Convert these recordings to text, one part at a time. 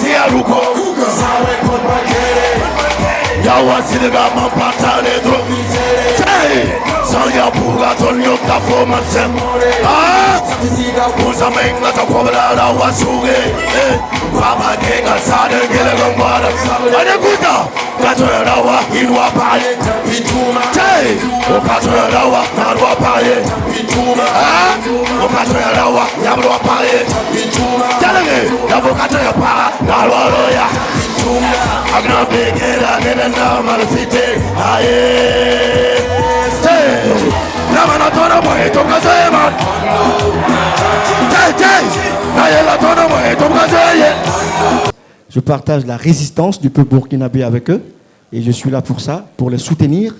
tia luko sawe kon bagere yawa siniga mapatale do Sanya puga tonyo kafoma semore Kusa menga takobla la wasuge Baba kenga sade gele gambara Ane kuta Katoya rawa inwa pale Okatoya rawa narwa pale Okatoya rawa yabwa pale Jalenge yabo katoya para narwa roya Agna begera nene na malfite Aye Je partage la résistance du peuple burkinabé avec eux et je suis là pour ça, pour les soutenir.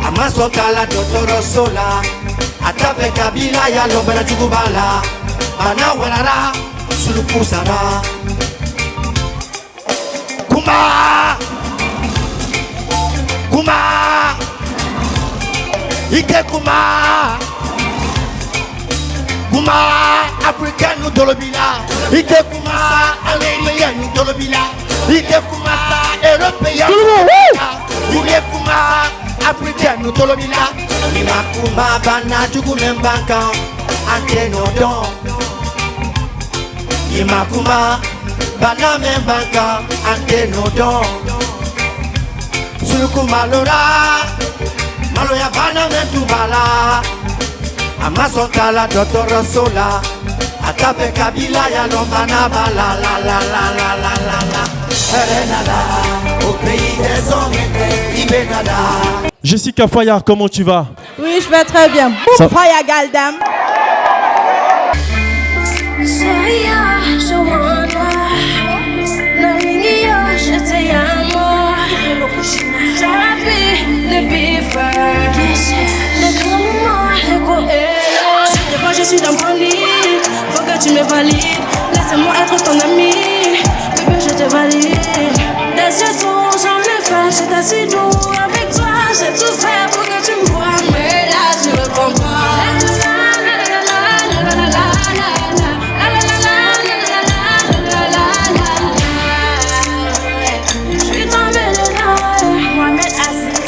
Amasokala Dotoro Sola Atape Kabila ya Lombana Jugubala Bana Wanara Sulupusara Kuma Kuma Ike Kuma Kuma African Udolobila Ike Kuma American Udolobila Ike Kuma European Ike Kuma Africain nous tolomina Imakuma bana jugumembaka ante no don Imakuma bana membaka ante no don Sulukuma lora Maloya bana mentubala Amasokala Dotoro Sola Atape Kabila ya lombana bala la la la la la la la Erenada au pays des hommes Ibenada. Jessica Fayard, comment tu vas? Oui, je vais très bien. Boum, Faya Galdam. Je suis dans mon lit, faut que tu me valides. Laisse-moi être ton ami, bébé je te valide. Des yeux tout, j'en ai fait, j'étais assis doux. Avec toi, j'ai tout fait pour que tu me vois. Mais là, je réponds pas. Je suis tombée dedans, Mohamed Aziz.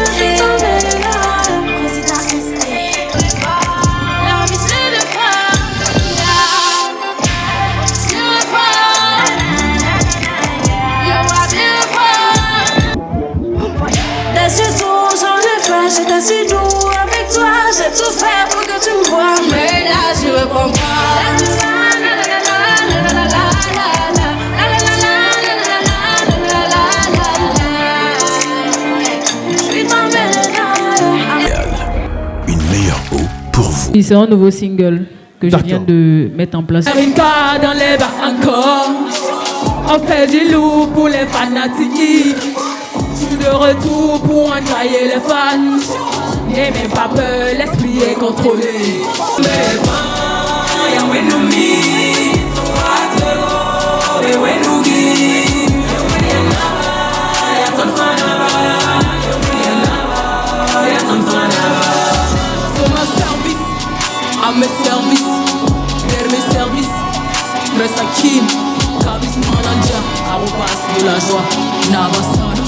Je suis tombée dedans, président Esté. La vie c'est le fun, c'est le fun. You are beautiful. Des yeux tout, j'en ai fait, j'étais si doux. Avec toi, j'ai tout fait pour que tu me vois. Mais là, je réponds pas. Une meilleure eau pour vous. C'est un nouveau single que je viens de mettre en place. Rinka dans les bars encore. On fait du loup pour les fanatiques. Je suis de retour pour enjailler les fans. N'aie même pas peur, l'esprit est contrôlé. Les fans, y'a un ennemi. Et ouais, nous guide. Y'a ton fan là-bas. Y'a ton fan là-bas. Sur mon service, à mes services, vers mes services. Reste à Kim, Kabis Manager, arrobas de la joie, Nabasana.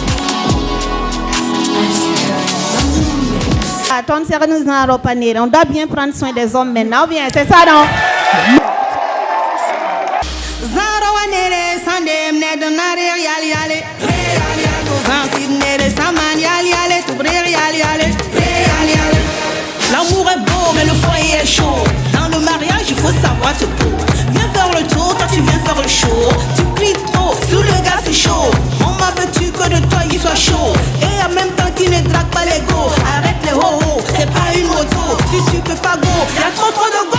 On doit bien prendre soin des hommes maintenant, bien, c'est ça, non? L'amour est beau, mais le foyer est chaud. Dans le mariage, il faut savoir te pour. Viens faire le tour, toi tu viens faire le show. Tu plies trop, sous le gars c'est chaud. On m'a veut-tu que de toi il soit chaud. Et en même temps tu ne dragues pas les go. Arrête les ho-ho, c'est pas une moto. Si tu peux pas go, y'a trop de go.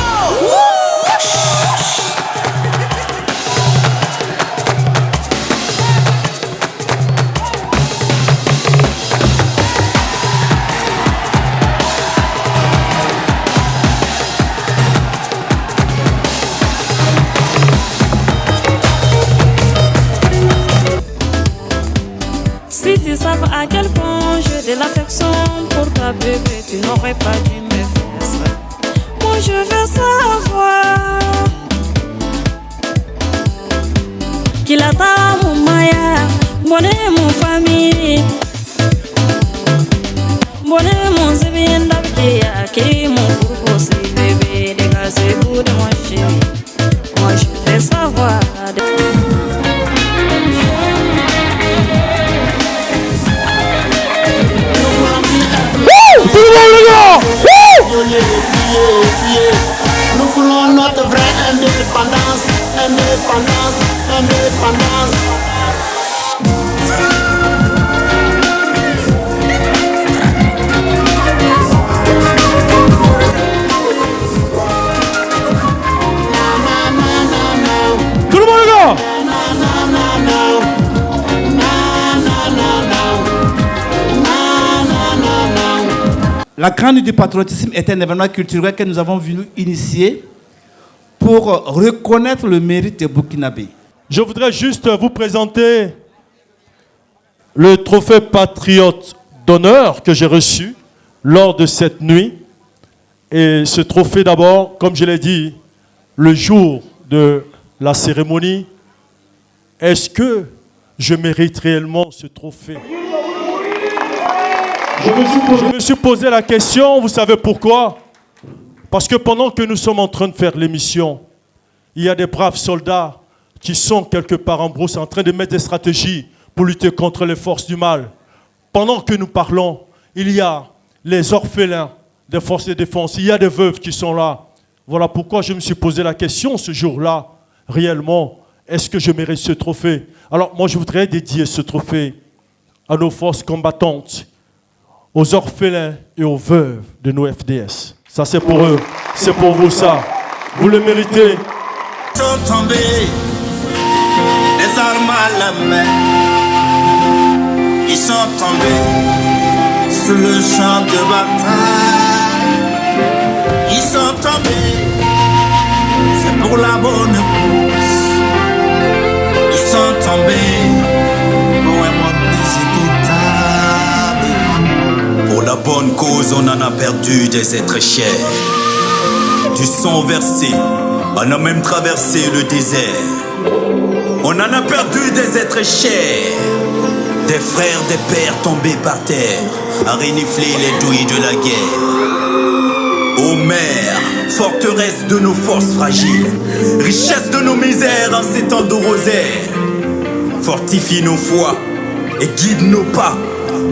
à quel point j'ai de l'affection pour toi, bébé. Tu n'aurais pas dû me faire ça. Moi je veux savoir qu'il a ta mon maya, bonne mon famille, bonne mon zébien d'abkia, qui mon fourreau c'est bébé, dégagez-vous de moi chérie. Moi je veux savoir. Nous voulons notre vraie indépendance, indépendance, indépendance. Tout le monde est là. La Grande Nuit du patriotisme est un événement culturel que nous avons voulu initier pour reconnaître le mérite des Burkinabés. Je voudrais juste vous présenter le trophée patriote d'honneur que j'ai reçu lors de cette nuit. Et ce trophée d'abord, comme je l'ai dit, le jour de la cérémonie, est-ce que je mérite réellement ce trophée? Je me suis posé la question, vous savez pourquoi? Parce que pendant que nous sommes en train de faire l'émission, il y a des braves soldats qui sont quelque part en brousse en train de mettre des stratégies pour lutter contre les forces du mal. Pendant que nous parlons, il y a les orphelins des forces de défense, il y a des veuves qui sont là. Voilà pourquoi je me suis posé la question ce jour-là, réellement, est-ce que je mérite ce trophée? Alors moi je voudrais dédier ce trophée à nos forces combattantes, aux orphelins et aux veuves de nos FDS. Ça c'est pour eux, c'est pour vous ça. Vous le méritez. Ils sont tombés, les armes à la main. Ils sont tombés sur le champ de bataille. Ils sont tombés, c'est pour la bonne cause. Ils sont tombés pour un monde plus équitable. Pour la bonne cause, on en a perdu des êtres chers. Du sang versé, on a même traversé le désert. On en a perdu des êtres chers. Des frères, des pères tombés par terre, à renifler les douilles de la guerre. Ô mère, forteresse de nos forces fragiles, richesse de nos misères en ces temps de rosaire. Fortifie nos foi et guide nos pas.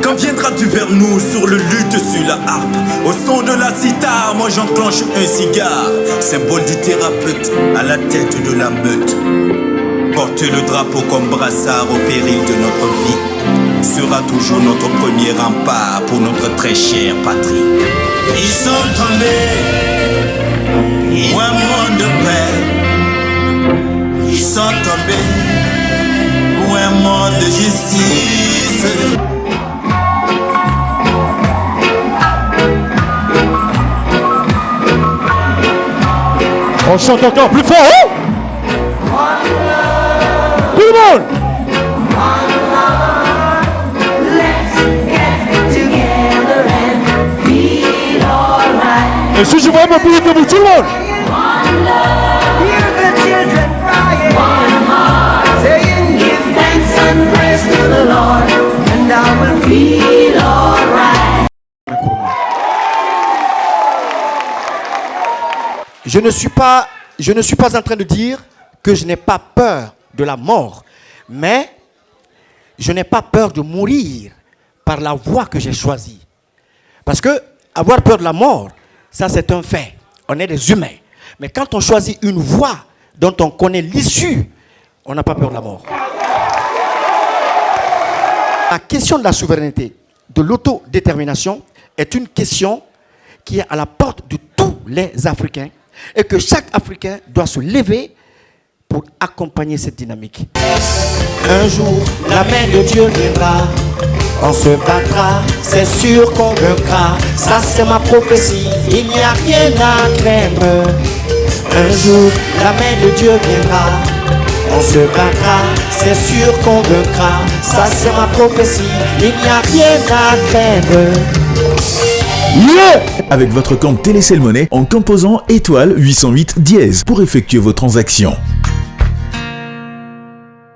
Quand viendras-tu vers nous sur le luth sur la harpe? Au son de la cithare, moi j'enclenche un cigare, symbole du thérapeute à la tête de la meute. Porter le drapeau comme brassard au péril de notre vie sera toujours notre premier rempart pour notre très chère patrie. Ils sont tombés pour un monde de paix. Ils sont tombés pour un monde de justice. On chante encore plus fort, hein? Tout le monde! Et si je vois un peu plus que vous, tout le monde! Je ne suis pas en train de dire que je n'ai pas peur de la mort, mais je n'ai pas peur de mourir par la voie que j'ai choisie. Parce que avoir peur de la mort, ça c'est un fait. On est des humains. Mais quand on choisit une voie dont on connaît l'issue, on n'a pas peur de la mort. La question de la souveraineté, de l'autodétermination, est une question qui est à la porte de tous les Africains et que chaque Africain doit se lever pour accompagner cette dynamique. Un jour, la main de Dieu viendra, on se battra, c'est sûr qu'on vaincra. Ça c'est ma prophétie, il n'y a rien à craindre. Un jour, la main de Dieu viendra, On se battra, c'est sûr qu'on vaincra. Ça c'est ma prophétie, il n'y a rien à craindre. Avec votre compte Télécell Money en composant étoile 808 dièse pour effectuer vos transactions.